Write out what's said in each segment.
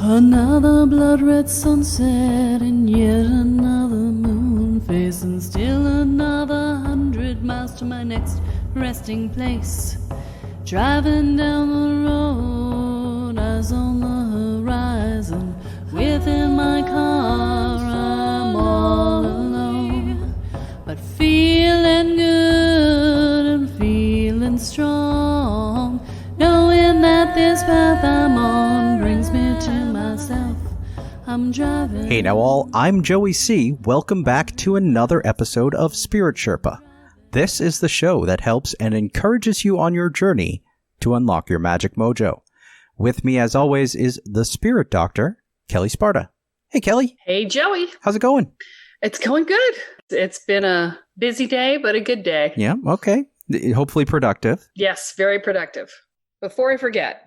Another blood-red sunset and yet another moon face, and still another 100 miles to my next resting place. Driving down the road, eyes on the horizon. Within my car, I'm all alone, but feeling good and feeling strong, knowing that this path I'm on brings me to myself. I'm driving. Hey now all, I'm Joey C. Welcome back to another episode of Spirit Sherpa. This is the show that helps and encourages you on your journey to unlock your magic mojo. With me as always is the Spirit Doctor, Kelle Sparta. Hey Kelly. Hey Joey. How's it going? It's going good. It's been a busy day, but a good day. Yeah, okay. Hopefully productive. Yes, very productive. Before I forget,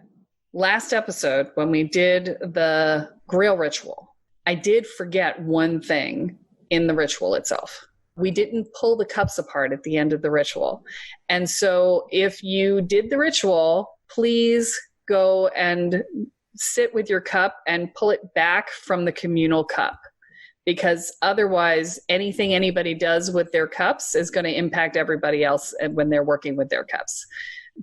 last episode when we did the grail ritual, I did forget one thing in the ritual itself. We didn't pull the cups apart at the end of the ritual. And so if you did the ritual, please go and sit with your cup and pull it back from the communal cup, because otherwise anything anybody does with their cups is going to impact everybody else when they're working with their cups.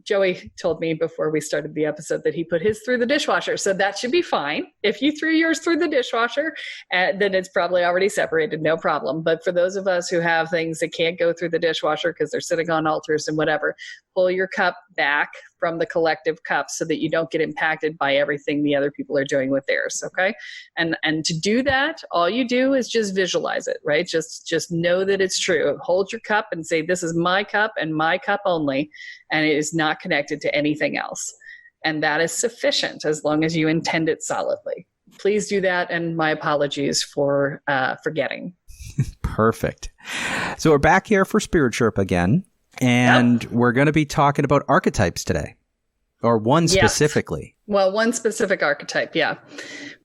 Joey told me before we started the episode that he put his through the dishwasher, so that should be fine. If you threw yours through the dishwasher, then it's probably already separated, no problem. But for those of us who have things that can't go through the dishwasher because they're sitting on altars and whatever, pull your cup back from the collective cup so that you don't get impacted by everything the other people are doing with theirs, okay? And to do that, all you do is just visualize it, right? Just know that it's true. Hold your cup and say, this is my cup and my cup only, and it is not connected to anything else. And that is sufficient as long as you intend it solidly. Please do that, and my apologies for forgetting. Perfect. So we're back here for Spirit Sherpa again. And We're going to be talking about archetypes today, or one specifically. Well, one specific archetype, yeah.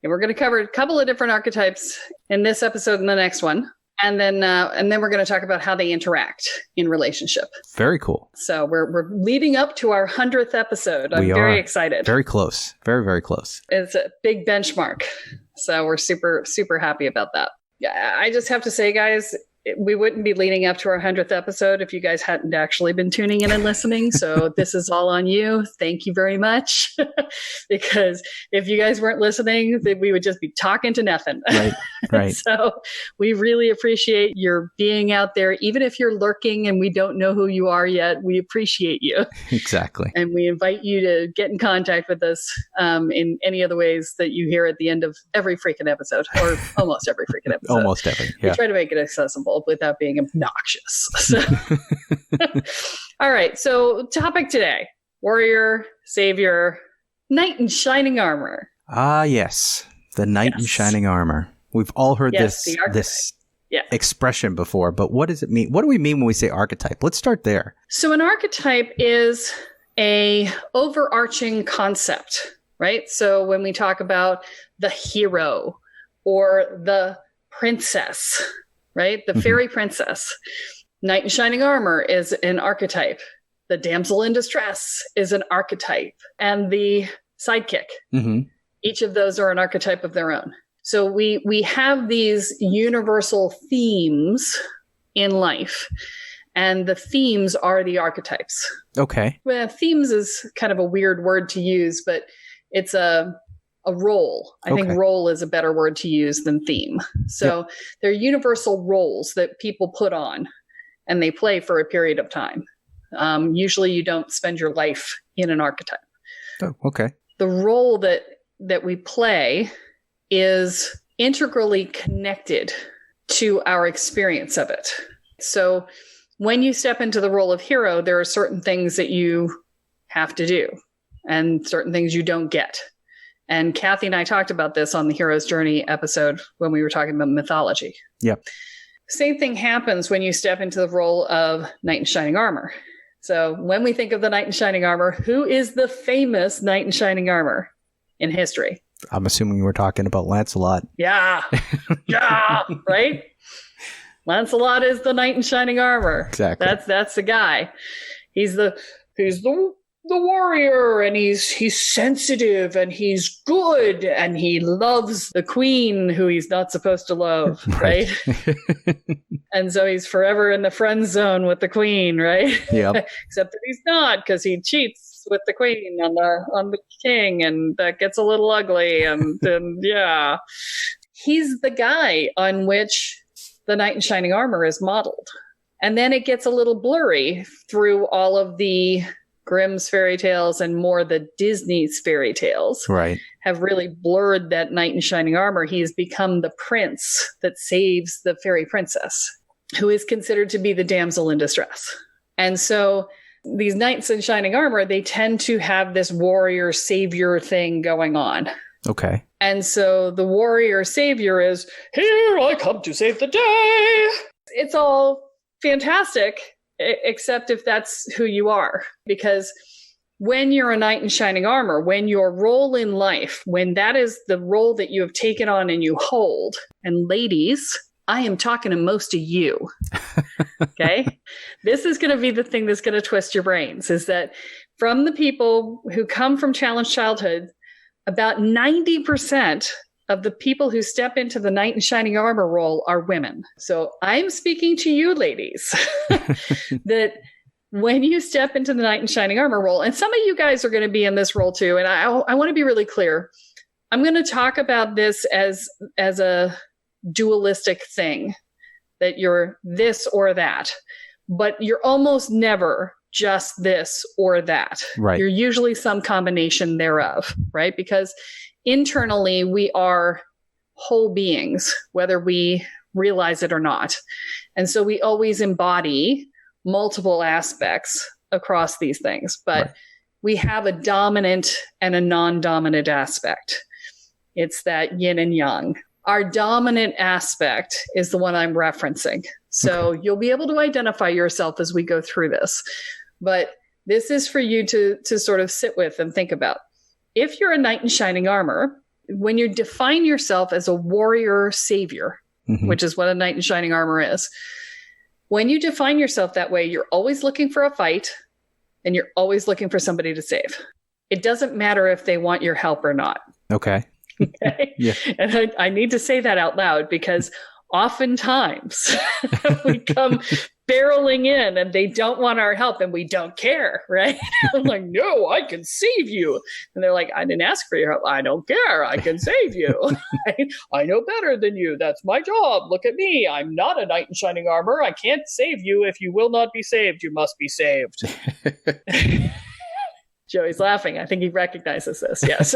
And we're going to cover a couple of different archetypes in this episode and the next one. And then we're going to talk about how they interact in relationship. Very cool. So we're leading up to our 100th episode. I'm very excited. Very close. Very, very close. It's a big benchmark. So we're super, super happy about that. Yeah, I just have to say, guys, we wouldn't be leading up to our 100th episode if you guys hadn't actually been tuning in and listening. So this is all on you. Thank you very much. Because if you guys weren't listening, then we would just be talking to nothing. Right. So we really appreciate your being out there. Even if you're lurking and we don't know who you are yet, we appreciate you. Exactly. And we invite you to get in contact with us in any of the ways that you hear at the end of every freaking episode, or almost every freaking episode. Almost every, yeah. We try to make it accessible without being obnoxious. So. All right. So topic today, warrior, savior, knight in shining armor. Ah, yes. The knight in shining armor. We've all heard this expression before, but what does it mean? What do we mean when we say archetype? Let's start there. So an archetype is a overarching concept, right? So when we talk about the hero or the princess, right? The fairy princess. Knight in shining armor is an archetype. The damsel in distress is an archetype. And the sidekick. Mm-hmm. Each of those are an archetype of their own. So we have these universal themes in life. And the themes are the archetypes. Okay. Well, themes is kind of a weird word to use, but it's a role. I think role is a better word to use than theme. So they're universal roles that people put on and they play for a period of time. Usually you don't spend your life in an archetype. Oh, okay. The role that we play is integrally connected to our experience of it. So when you step into the role of hero, there are certain things that you have to do and certain things you don't get. And Kathy and I talked about this on the Hero's Journey episode when we were talking about mythology. Yep. Same thing happens when you step into the role of knight in shining armor. So when we think of the knight in shining armor, who is the famous knight in shining armor in history? I'm assuming we're talking about Lancelot. Yeah. Yeah. Right? Lancelot is the knight in shining armor. Exactly. That's the guy. He's the the warrior, and he's sensitive, and he's good, and he loves the queen who he's not supposed to love, right? And so he's forever in the friend zone with the queen, right? Yeah. Except that he's not, because he cheats with the queen on the king, and that gets a little ugly, and yeah. He's the guy on which the knight in shining armor is modeled. And then it gets a little blurry through all of the Grimm's fairy tales, and more the Disney's fairy tales, right, have really blurred that knight in shining armor. He has become the prince that saves the fairy princess, who is considered to be the damsel in distress. And so these knights in shining armor, they tend to have this warrior savior thing going on. Okay. And so the warrior savior is, here I come to save the day. It's all fantastic, except if that's who you are. Because when you're a knight in shining armor, when your role in life, when that is the role that you have taken on and you hold, and ladies, I am talking to most of you, okay? This is going to be the thing that's going to twist your brains, is that from the people who come from challenged childhood, about 90% of the people who step into the knight in shining armor role are women. So I'm speaking to you, ladies, that when you step into the knight in shining armor role, and some of you guys are going to be in this role too, and I want to be really clear. I'm going to talk about this as a dualistic thing, that you're this or that, but you're almost never just this or that. Right. You're usually some combination thereof, right? Because internally, we are whole beings, whether we realize it or not. And so we always embody multiple aspects across these things, but we have a dominant and a non-dominant aspect. It's that yin and yang. Our dominant aspect is the one I'm referencing. So you'll be able to identify yourself as we go through this. But this is for you to sort of sit with and think about. If you're a knight in shining armor, when you define yourself as a warrior savior, which is what a knight in shining armor is, when you define yourself that way, you're always looking for a fight, and you're always looking for somebody to save. It doesn't matter if they want your help or not. Okay. Okay? Yeah. And I need to say that out loud, because oftentimes we come barreling in and they don't want our help and we don't care, right? I'm like, no, I can save you. And they're like, I didn't ask for your help. I don't care. I can save you. I know better than you. That's my job. Look at me. I'm not a knight in shining armor. I can't save you. If you will not be saved, you must be saved. Joey's laughing. I think he recognizes this. Yes.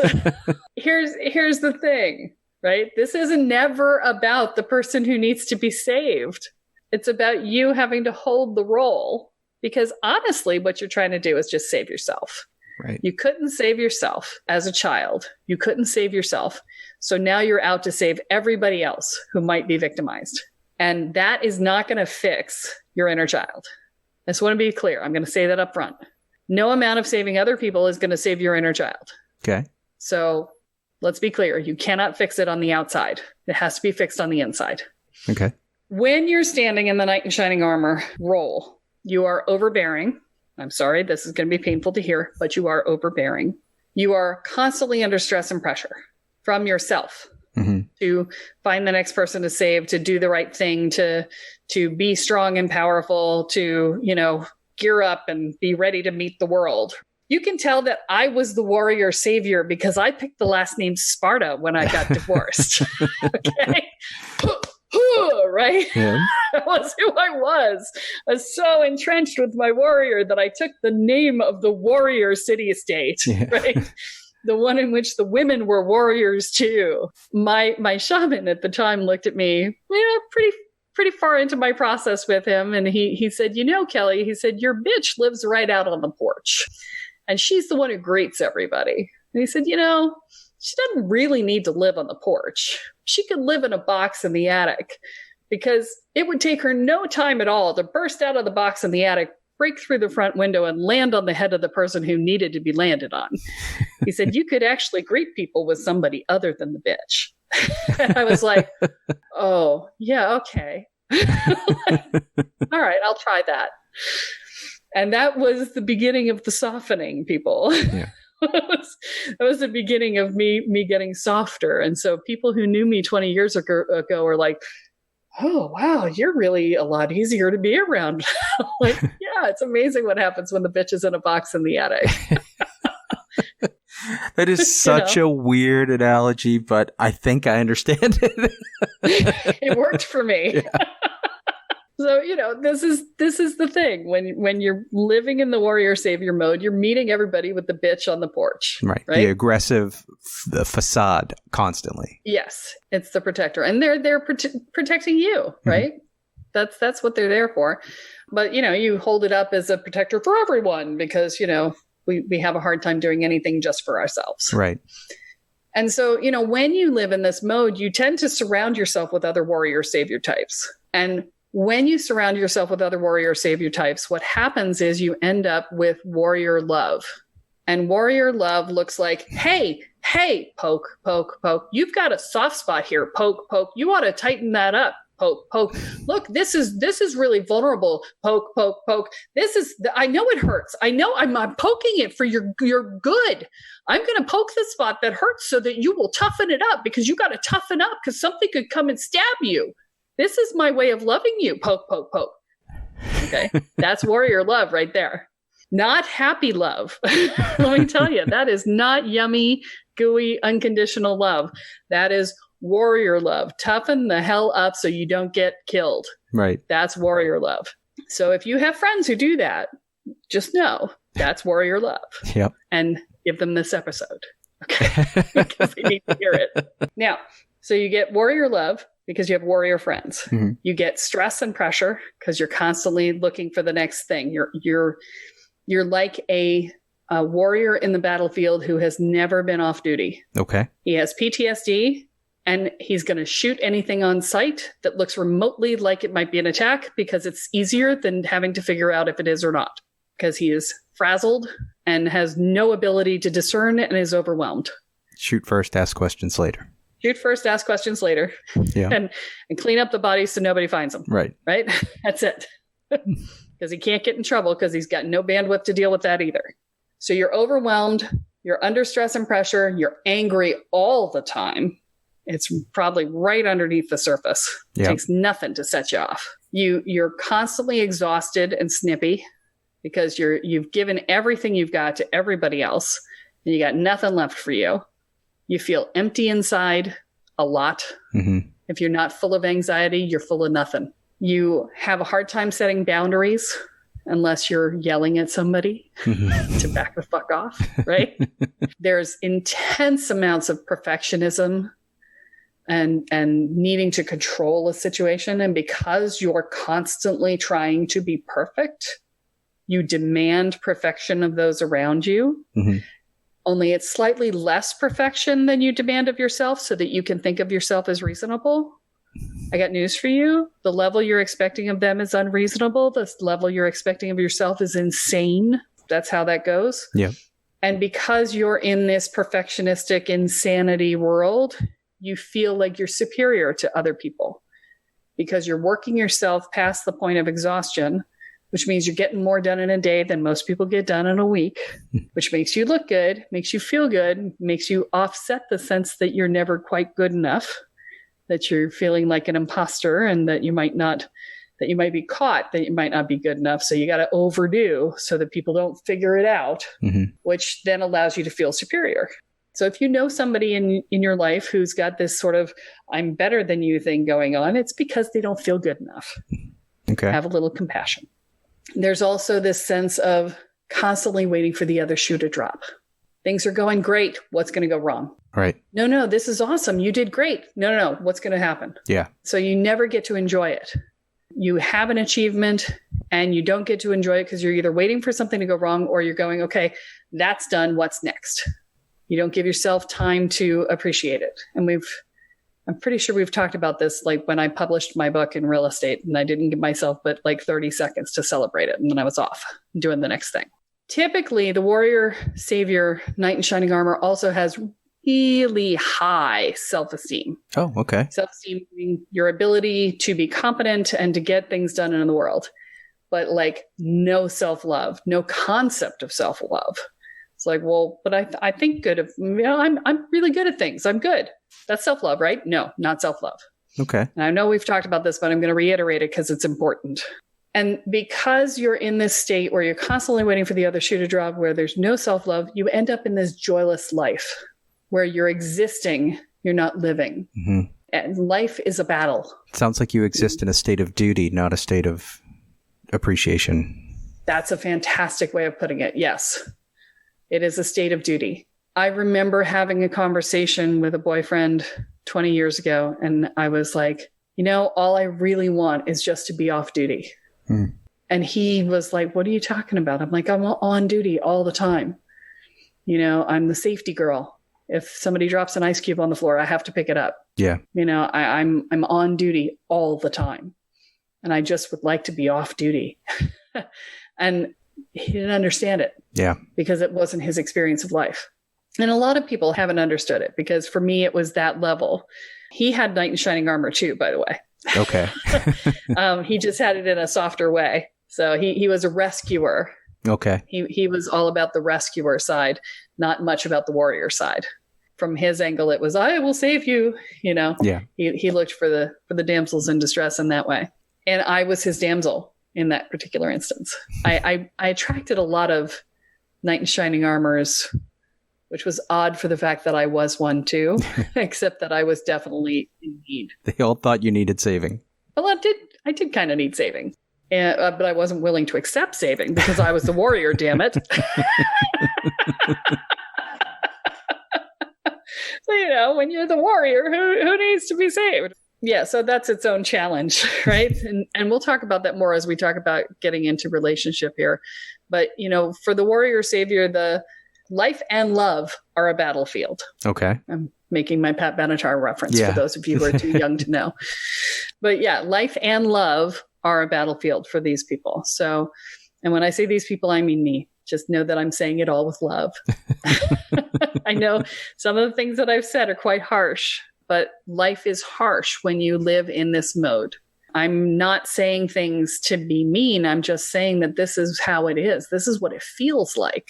Here's the thing, right? This isn't never about the person who needs to be saved. It's about you having to hold the role, because honestly, what you're trying to do is just save yourself. Right. You couldn't save yourself as a child. You couldn't save yourself. So now you're out to save everybody else who might be victimized. And that is not going to fix your inner child. I just want to be clear. I'm going to say that up front. No amount of saving other people is going to save your inner child. Okay. So let's be clear. You cannot fix it on the outside. It has to be fixed on the inside. Okay. When you're standing in the knight in shining armor role, you are overbearing. I'm sorry, this is going to be painful to hear, but you are overbearing. You are constantly under stress and pressure from yourself to find the next person to save, to do the right thing, to be strong and powerful, to, gear up and be ready to meet the world. You can tell that I was the warrior savior because I picked the last name Sparta when I got divorced. Okay? Right? Yeah. That was who I was. I was so entrenched with my warrior that I took the name of the warrior city-state, right? The one in which the women were warriors too. My shaman at the time looked at me, pretty far into my process with him, and he said, Kelly, he said, your bitch lives right out on the porch, and she's the one who greets everybody. And he said, she doesn't really need to live on the porch. She could live in a box in the attic, because it would take her no time at all to burst out of the box in the attic, break through the front window, and land on the head of the person who needed to be landed on. He said, you could actually greet people with somebody other than the bitch. And I was like, oh, yeah, okay. All right, I'll try that. And that was the beginning of the softening, people. Yeah. That was the beginning of me getting softer. And so people who knew me 20 years ago are like, oh, wow, you're really a lot easier to be around. Like, yeah, it's amazing what happens when the bitch is in a box in the attic. That is such a weird analogy, but I think I understand it. It worked for me. Yeah. So, this is the thing. When you're living in the warrior savior mode, you're meeting everybody with the bitch on the porch. Right? The aggressive facade constantly. Yes, it's the protector. And they're protecting you, right? Mm-hmm. That's what they're there for. But, you hold it up as a protector for everyone because, we have a hard time doing anything just for ourselves. Right. And so, when you live in this mode, you tend to surround yourself with other warrior savior types. And when you surround yourself with other warrior savior types, what happens is you end up with warrior love. And warrior love looks like, hey, poke, poke, poke. You've got a soft spot here. Poke, poke. You ought to tighten that up. Poke, poke. Look, this is really vulnerable. Poke, poke, poke. I know it hurts. I know I'm poking it for your good. I'm going to poke the spot that hurts so that you will toughen it up because you got to toughen up because something could come and stab you. This is my way of loving you. Poke, poke, poke. Okay. That's warrior love right there. Not happy love. Let me tell you, that is not yummy, gooey, unconditional love. That is warrior love. Toughen the hell up so you don't get killed. Right. That's warrior love. So if you have friends who do that, just know that's warrior love. Yep. And give them this episode. Okay. Because they need to hear it. Now, so you get warrior love because you have warrior friends. Mm-hmm. You get stress and pressure because you're constantly looking for the next thing. You're like a warrior in the battlefield who has never been off duty. Okay. He has PTSD and he's going to shoot anything on sight that looks remotely like it might be an attack because it's easier than having to figure out if it is or not because he is frazzled and has no ability to discern and is overwhelmed. Shoot first, ask questions later. Shoot first, ask questions later. Yeah. and clean up the bodies so nobody finds them. Right. Right? That's it. Because he can't get in trouble because he's got no bandwidth to deal with that either. So you're overwhelmed. You're under stress and pressure. You're angry all the time. It's probably right underneath the surface. It takes nothing to set you off. You're constantly exhausted and snippy because you've given everything you've got to everybody else and you got nothing left for you. You feel empty inside a lot. Mm-hmm. If you're not full of anxiety, you're full of nothing. You have a hard time setting boundaries unless you're yelling at somebody to back the fuck off, right? There's intense amounts of perfectionism and needing to control a situation. And because you're constantly trying to be perfect, you demand perfection of those around you. Mm-hmm. Only it's slightly less perfection than you demand of yourself so that you can think of yourself as reasonable. I got news for you. The level you're expecting of them is unreasonable. The level you're expecting of yourself is insane. That's how that goes. Yeah. And because you're in this perfectionistic insanity world, you feel like you're superior to other people because you're working yourself past the point of exhaustion, which means you're getting more done in a day than most people get done in a week, which makes you look good, makes you feel good, makes you offset the sense that you're never quite good enough, that you're feeling like an imposter and that you might be caught, that you might not be good enough. So you got to overdo so that people don't figure it out, which then allows you to feel superior. So if you know somebody in your life who's got this sort of I'm better than you thing going on, it's because they don't feel good enough. Okay. Have a little compassion. There's also this sense of constantly waiting for the other shoe to drop. Things are going great. What's going to go wrong? Right. No, this is awesome. You did great. No. What's going to happen? Yeah. So you never get to enjoy it. You have an achievement and you don't get to enjoy it because you're either waiting for something to go wrong or you're going, okay, that's done. What's next? You don't give yourself time to appreciate it. And I'm pretty sure we've talked about this, like when I published my book in real estate and I didn't give myself but like 30 seconds to celebrate it. And then I was off doing the next thing. Typically, the warrior savior knight in shining armor also has really high self-esteem. Oh, okay. Self-esteem meaning your ability to be competent and to get things done in the world. but like no self-love, no concept of self-love. It's like, well, but I think good of, I'm really good at things. I'm good. That's self-love, right? No, not self-love. Okay. And I know we've talked about this, but I'm going to reiterate it because it's important. And because you're in this state where you're constantly waiting for the other shoe to drop, where there's no self-love, you end up in this joyless life where you're existing, you're not living. Mm-hmm. And life is a battle. It sounds like you exist in a state of duty, not a state of appreciation. That's a fantastic way of putting it. Yes, it is a state of duty. I remember having a conversation with a boyfriend 20 years ago, and I was like, all I really want is just to be off duty. And he was like, what are you talking about? I'm like, I'm on duty all the time. I'm the safety girl. If somebody drops an ice cube on the floor, I have to pick it up. Yeah. I'm on duty all the time. And I just would like to be off duty. And he didn't understand it. Yeah. Because it wasn't his experience of life. And a lot of people haven't understood it, because for me, it was that level. He had knight in shining armor too, by the way. Okay. He just had it in a softer way. So he was a rescuer. Okay. He was all about the rescuer side, not much about the warrior side. From his angle, it was, I will save you. Yeah. He looked for the damsels in distress in that way. And I was his damsel in that particular instance. I attracted a lot of knight in shining armors, which was odd for the fact that I was one too, except that I was definitely in need. They all thought you needed saving. Well, I did kind of need saving, but I wasn't willing to accept saving because I was the warrior, damn it. So, when you're the warrior, who needs to be saved? Yeah, so that's its own challenge, right? And we'll talk about that more as we talk about getting into relationship here. But, for the warrior savior, the life and love are a battlefield. Okay. I'm making my Pat Benatar reference for those of you who are too young to know. But yeah, life and love are a battlefield for these people. So, and when I say these people, I mean me. Just know that I'm saying it all with love. I know some of the things that I've said are quite harsh, but life is harsh when you live in this mode. I'm not saying things to be mean. I'm just saying that this is how it is. This is what it feels like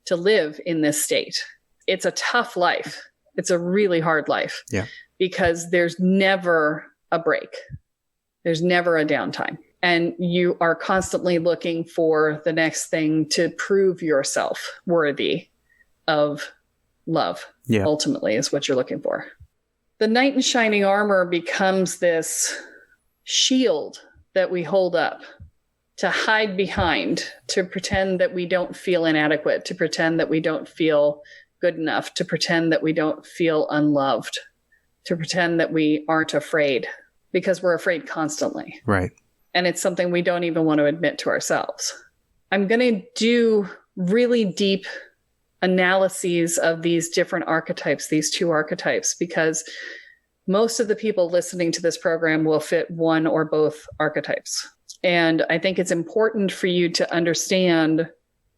to live in this state. It's a tough life. It's a really hard life. Yeah. Because there's never a break. There's never a downtime. And you are constantly looking for the next thing to prove yourself worthy of love. Yeah. Ultimately is what you're looking for. The knight in shining armor becomes this shield that we hold up to hide behind, to pretend that we don't feel inadequate, to pretend that we don't feel good enough, to pretend that we don't feel unloved, to pretend that we aren't afraid, because we're afraid constantly. Right. And it's something we don't even want to admit to ourselves. I'm going to do really deep analyses of these different archetypes, these two archetypes, because most of the people listening to this program will fit one or both archetypes. And I think it's important for you to understand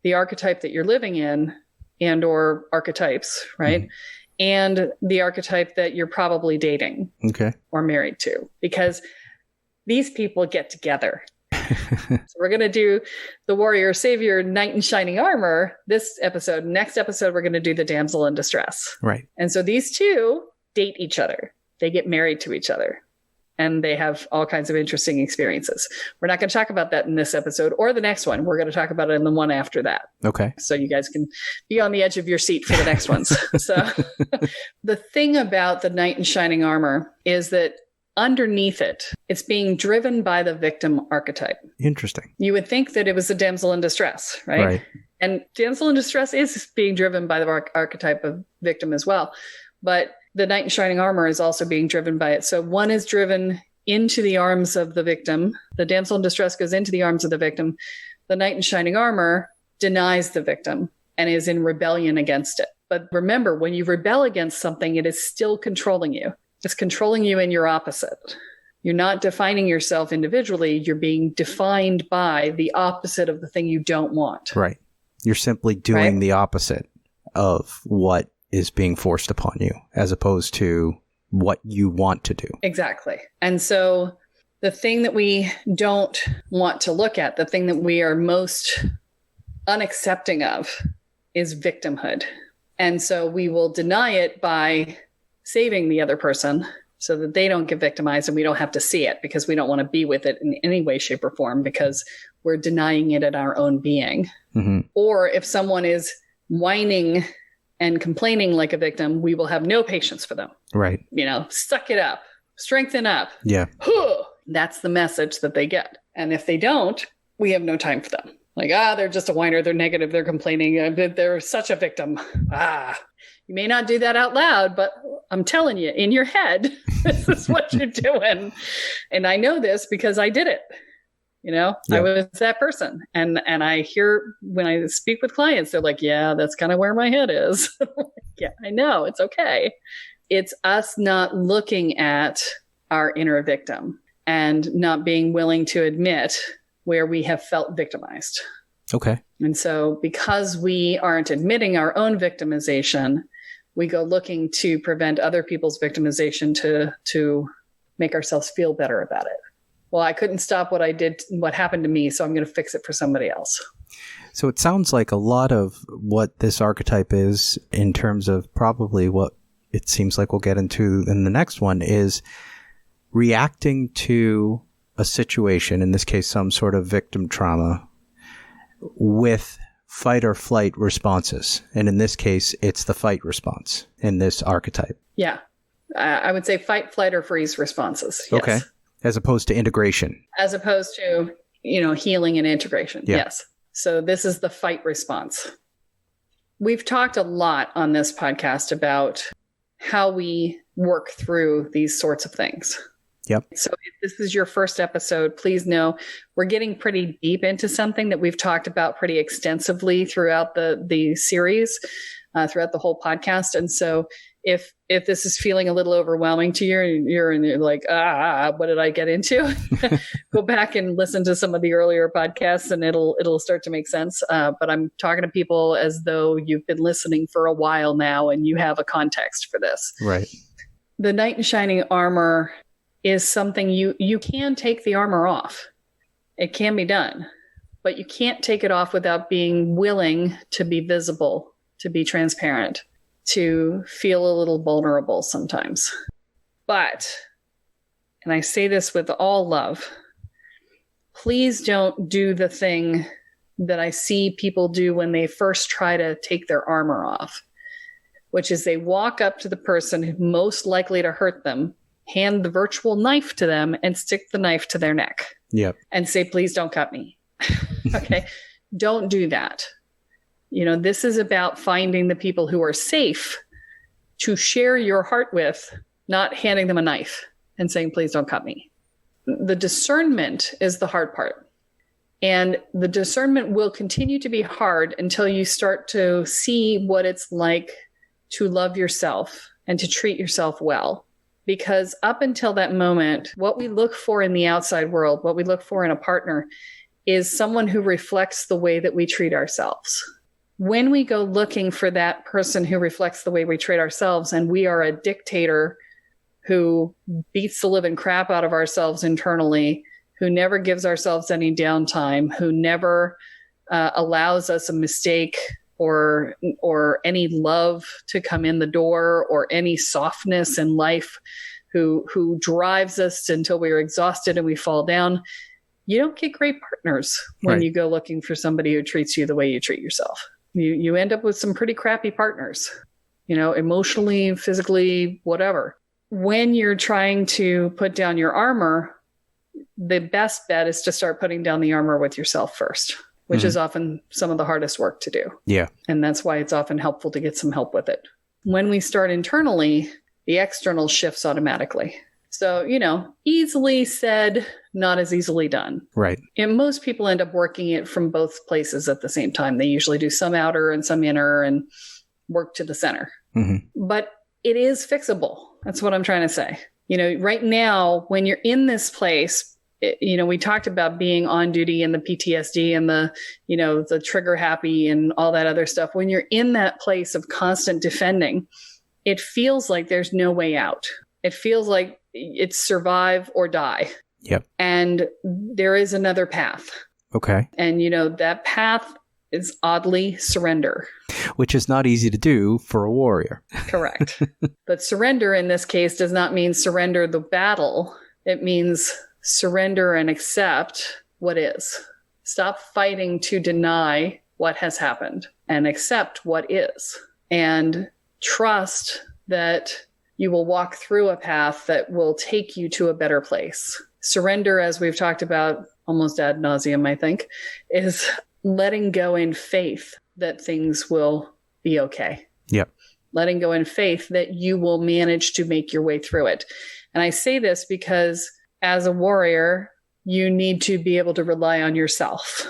the archetype that you're living in and or archetypes, right? Mm-hmm. And the archetype that you're probably dating or married to, because these people get together. So we're going to do the warrior savior knight in shining armor this episode. Next episode, we're going to do the damsel in distress. Right. And so these two date each other. They get married to each other. And they have all kinds of interesting experiences. We're not going to talk about that in this episode or the next one. We're going to talk about it in the one after that. Okay. So you guys can be on the edge of your seat for the next ones. So the thing about the knight in shining armor is that underneath it, it's being driven by the victim archetype. Interesting. You would think that it was a damsel in distress, right? Right. And damsel in distress is being driven by the archetype of victim as well. But the knight in shining armor is also being driven by it. So one is driven into the arms of the victim. The damsel in distress goes into the arms of the victim. The knight in shining armor denies the victim and is in rebellion against it. But remember, when you rebel against something, it is still controlling you. It's controlling you in your opposite. You're not defining yourself individually. You're being defined by the opposite of the thing you don't want. Right. You're simply doing the opposite of what is being forced upon you, as opposed to what you want to do. Exactly. And so The thing that we don't want to look at, the thing that we are most unaccepting of, is victimhood. And so we will deny it by saving the other person so that they don't get victimized and we don't have to see it, because we don't want to be with it in any way, shape, or form, because we're denying it in our own being. Mm-hmm. Or if someone is whining and complaining like a victim, we will have no patience for them. Right. Suck it up, strengthen up. Yeah. That's the message that they get. And if they don't, we have no time for them. Like, they're just a whiner. They're negative. They're complaining. They're such a victim. You may not do that out loud, but I'm telling you, in your head, this is what you're doing. And I know this because I did it. I was that person. And I hear when I speak with clients, they're like, yeah, that's kind of where my head is. Yeah, I know. It's okay. It's us not looking at our inner victim and not being willing to admit where we have felt victimized. Okay. And so because we aren't admitting our own victimization, we go looking to prevent other people's victimization to make ourselves feel better about it. Well, I couldn't stop what happened to me, so I'm going to fix it for somebody else. So it sounds like a lot of what this archetype is, in terms of probably what it seems like we'll get into in the next one, is reacting to a situation, in this case, some sort of victim trauma, with fight or flight responses. And in this case, it's the fight response in this archetype. Yeah. I would say fight, flight, or freeze responses. Yes. Okay. As opposed to integration. As opposed to, healing and integration. Yeah. Yes. So this is the fight response. We've talked a lot on this podcast about how we work through these sorts of things. Yep. So if this is your first episode, please know we're getting pretty deep into something that we've talked about pretty extensively throughout the series, throughout the whole podcast. And so if this is feeling a little overwhelming to you, you're like, what did I get into? Go back and listen to some of the earlier podcasts and it'll start to make sense. But I'm talking to people as though you've been listening for a while now and you have a context for this. Right. The knight in shining armor is something you can take the armor off. It can be done, but you can't take it off without being willing to be visible, to be transparent, to feel a little vulnerable sometimes. But, and I say this with all love, please don't do the thing that I see people do when they first try to take their armor off, which is they walk up to the person who's most likely to hurt them, hand the virtual knife to them, and stick the knife to their neck. Yep. And say, please don't cut me. Okay. Don't do that. This is about finding the people who are safe to share your heart with, not handing them a knife and saying, please don't cut me. The discernment is the hard part. And the discernment will continue to be hard until you start to see what it's like to love yourself and to treat yourself well. Because up until that moment, what we look for in the outside world, what we look for in a partner, is someone who reflects the way that we treat ourselves. When we go looking for that person who reflects the way we treat ourselves, and we are a dictator who beats the living crap out of ourselves internally, who never gives ourselves any downtime, who never allows us a mistake or any love to come in the door, or any softness in life, who drives us until we're exhausted and we fall down, you don't get great partners when you go looking for somebody who treats you the way you treat yourself. You end up with some pretty crappy partners, emotionally, physically, whatever. When you're trying to put down your armor, the best bet is to start putting down the armor with yourself first, which is often some of the hardest work to do. Yeah. And that's why it's often helpful to get some help with it. When we start internally, the external shifts automatically. So, easily said, not as easily done. Right. And most people end up working it from both places at the same time. They usually do some outer and some inner and work to the center. Mm-hmm. But it is fixable. That's what I'm trying to say. Right now, when you're in this place, we talked about being on duty and the PTSD and the trigger happy and all that other stuff. When you're in that place of constant defending, it feels like there's no way out. It feels like it's survive or die. Yep. And there is another path. Okay. And, that path is oddly surrender. Which is not easy to do for a warrior. Correct. But surrender in this case does not mean surrender the battle. It means surrender and accept what is. Stop fighting to deny what has happened and accept what is. And trust that you will walk through a path that will take you to a better place. Surrender, as we've talked about almost ad nauseum, I think, is letting go in faith that things will be okay. Yep. Letting go in faith that you will manage to make your way through it. And I say this because as a warrior, you need to be able to rely on yourself.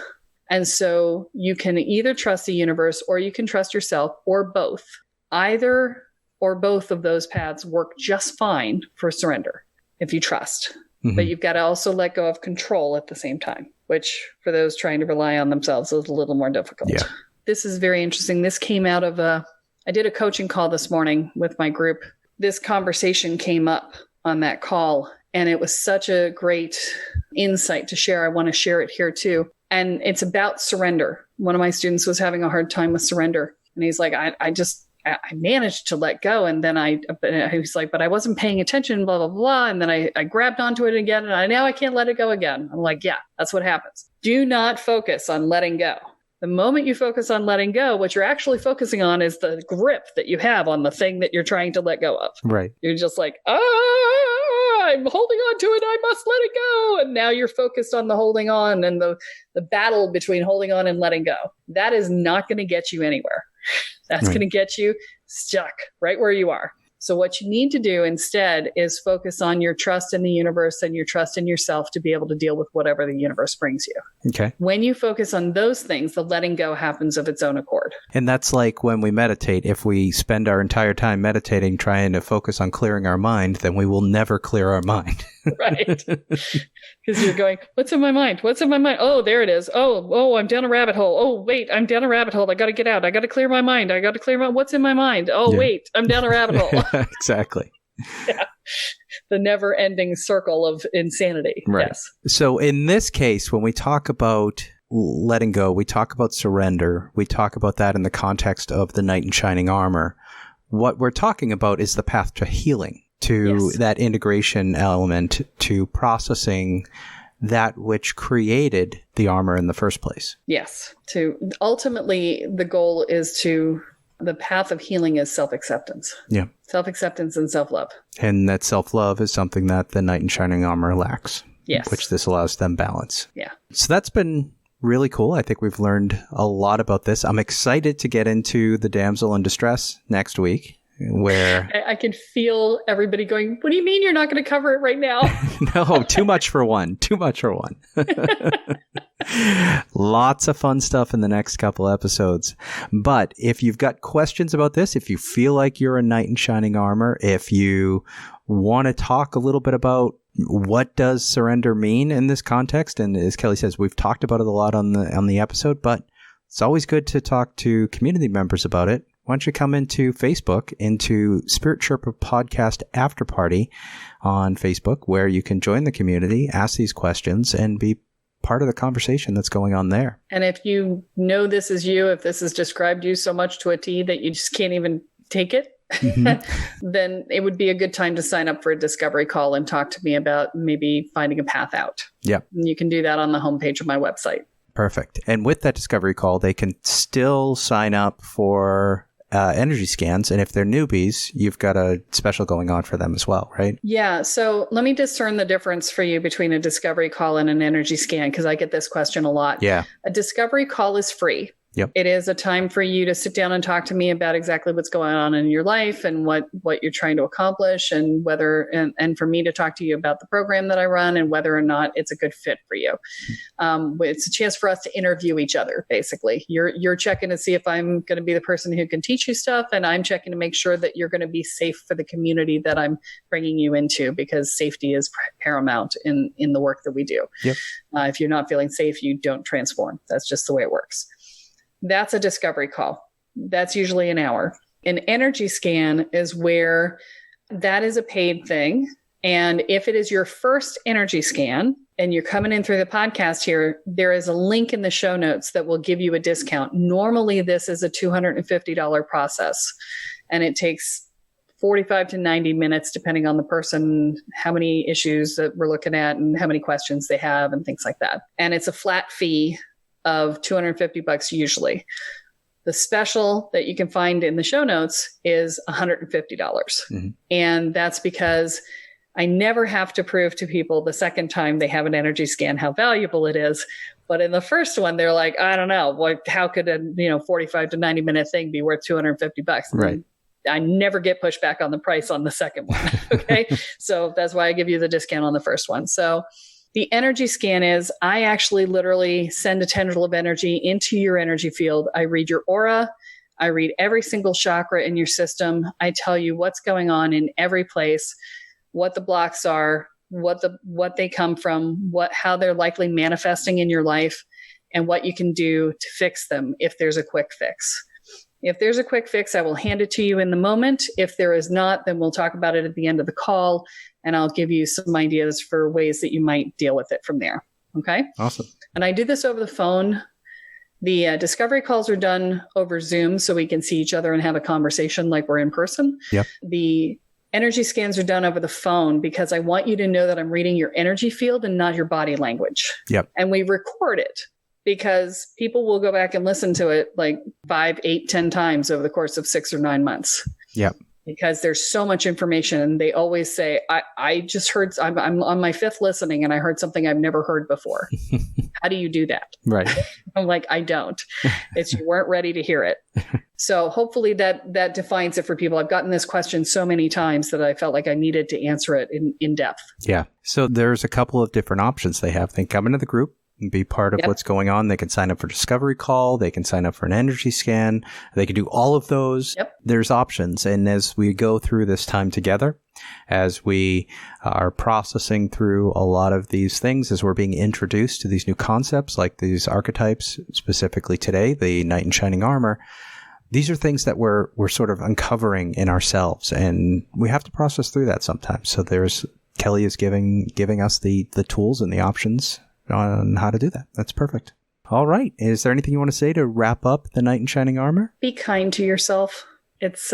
And so you can either trust the universe or you can trust yourself or both. Either or both of those paths work just fine for surrender if you trust. Mm-hmm. But you've got to also let go of control at the same time, which for those trying to rely on themselves is a little more difficult. Yeah. This is very interesting. This came out of I did a coaching call this morning with my group. This conversation came up on that call, and it was such a great insight to share. I want to share it here too. And it's about surrender. One of my students was having a hard time with surrender. And he's like, I managed to let go. And then I was like, but I wasn't paying attention, blah, blah, blah. And then I grabbed onto it again. And now I can't let it go again. I'm like, yeah, that's what happens. Do not focus on letting go. The moment you focus on letting go, what you're actually focusing on is the grip that you have on the thing that you're trying to let go of. Right. You're just like, I'm holding on to it. I must let it go. And now you're focused on the holding on and the battle between holding on and letting go. That is not going to get you anywhere. That's right. going to get you stuck right where you are. So what you need to do instead is focus on your trust in the universe and your trust in yourself to be able to deal with whatever the universe brings you. Okay. When you focus on those things, the letting go happens of its own accord. And that's like when we meditate. If we spend our entire time meditating trying to focus on clearing our mind, then we will never clear our mind. Right. Because you're going, what's in my mind? What's in my mind? Oh, there it is. Oh, I'm down a rabbit hole. Oh, wait, I'm down a rabbit hole. I got to get out. I got to clear my mind. I got to clear my, what's in my mind? Oh, yeah. Wait, I'm down a rabbit hole. Exactly. Yeah. The never ending circle of insanity. Right. Yes. So in this case, when we talk about letting go, we talk about surrender. We talk about that in the context of the knight in shining armor. What we're talking about is the path to healing, to that integration element, to processing that which created the armor in the first place. Yes. To ultimately, the goal is the path of healing is self-acceptance. Yeah. Self-acceptance and self-love. And that self-love is something that the knight in shining armor lacks. Yes. Which this allows them balance. Yeah. So that's been really cool. I think we've learned a lot about this. I'm excited to get into the damsel in distress next week, where I can feel everybody going, what do you mean you're not going to cover it right now? No, too much for one. Lots of fun stuff in the next couple episodes. But if you've got questions about this, if you feel like you're a knight in shining armor, if you want to talk a little bit about what does surrender mean in this context, and as Kelle says, we've talked about it a lot on the episode, but it's always good to talk to community members about it. Why don't you come into Facebook, into Spirit Sherpa Podcast After Party on Facebook, where you can join the community, ask these questions, and be part of the conversation that's going on there. And if you know this is you, if this has described you so much to a T that you just can't even take it, then it would be a good time to sign up for a discovery call and talk to me about maybe finding a path out. Yeah. And you can do that on the homepage of my website. Perfect. And with that discovery call, they can still sign up for energy scans. And if they're newbies, you've got a special going on for them as well, right? Yeah. So let me discern the difference for you between a discovery call and an energy scan, because I get this question a lot. Yeah. A discovery call is free. Yep. It is a time for you to sit down and talk to me about exactly what's going on in your life and what you're trying to accomplish, and whether and for me to talk to you about the program that I run and whether or not it's a good fit for you. It's a chance for us to interview each other. Basically, you're checking to see if I'm going to be the person who can teach you stuff, and I'm checking to make sure that you're going to be safe for the community that I'm bringing you into, because safety is paramount in the work that we do. Yep. If you're not feeling safe, you don't transform. That's just the way it works. That's a discovery call. That's usually an hour. An energy scan is where that is a paid thing. And if it is your first energy scan and you're coming in through the podcast here, there is a link in the show notes that will give you a discount. Normally, this is a $250 process, and it takes 45 to 90 minutes, depending on the person, how many issues that we're looking at and how many questions they have and things like that. And it's a flat fee of $250 usually. The special that you can find in the show notes is $150. Mm-hmm. And that's because I never have to prove to people the second time they have an energy scan how valuable it is. But in the first one, they're like, I don't know, how could a 45 to 90 minute thing be worth $250? Right. I never get pushback on the price on the second one. Okay. So that's why I give you the discount on the first one. So the energy scan is, I actually literally send a tendril of energy into your energy field. I read your aura. I read every single chakra in your system. I tell you what's going on in every place, what the blocks are, what they come from, how they're likely manifesting in your life, and what you can do to fix them if there's a quick fix. If there's a quick fix, I will hand it to you in the moment. If there is not, then we'll talk about it at the end of the call, and I'll give you some ideas for ways that you might deal with it from there. Okay? Awesome. And I do this over the phone. The discovery calls are done over Zoom so we can see each other and have a conversation like we're in person. Yep. The energy scans are done over the phone because I want you to know that I'm reading your energy field and not your body language. Yep. And we record it, because people will go back and listen to it like 5, 8, 10 times over the course of 6 or 9 months. Yep. Because there's so much information. And they always say, I just heard, I'm on my 5th listening and I heard something I've never heard before. How do you do that? Right. I'm like, I don't. It's you weren't ready to hear it. So hopefully that defines it for people. I've gotten this question so many times that I felt like I needed to answer it in depth. Yeah. So there's a couple of different options they have. They come into the group and be part of what's going on. They can sign up for discovery call. They can sign up for an energy scan. They can do all of those. Yep. There's options. And as we go through this time together, as we are processing through a lot of these things, as we're being introduced to these new concepts, like these archetypes, specifically today, the knight in shining armor, these are things that we're sort of uncovering in ourselves, and we have to process through that sometimes. So Kelle is giving us the tools and the options on how to do that. That's perfect. All right. Is there anything you want to say to wrap up the knight in shining armor? Be kind to yourself. It's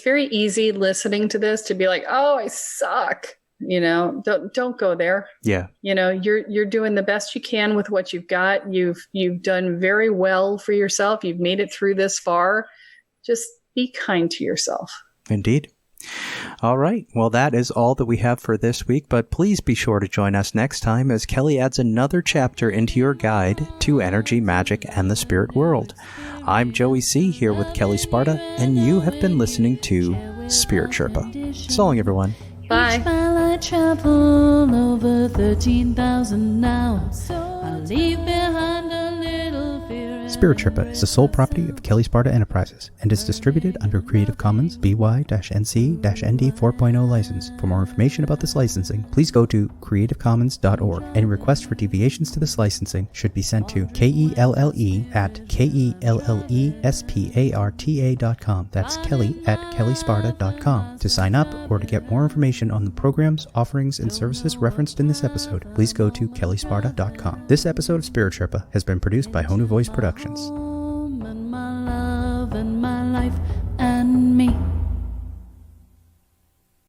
very easy listening to this to be like, oh, I suck. Don't go there. Yeah. You're doing the best you can with what you've got. You've done very well for yourself. You've made it through this far. Just be kind to yourself. Indeed. All right. Well, that is all that we have for this week, but please be sure to join us next time as Kelle adds another chapter into your guide to energy, magic, and the spirit world. I'm Joey C. here with Kelle Sparta, and you have been listening to Spirit Sherpa. So long, everyone. Bye. Each mile I travel over 13,000 now. I leave behind a little fear. Spirit Sherpa is the sole property of Kelle Sparta Enterprises and is distributed under Creative Commons BY-NC-ND 4.0 license. For more information about this licensing, please go to creativecommons.org. Any requests for deviations to this licensing should be sent to KELLE@KELLESPARTA.com. That's Kelly@KelleSparta.com. To sign up or to get more information on the programs, offerings, and services referenced in this episode, please go to KelleSparta.com. This episode of Spirit Sherpa has been produced by Honu Voice Productions.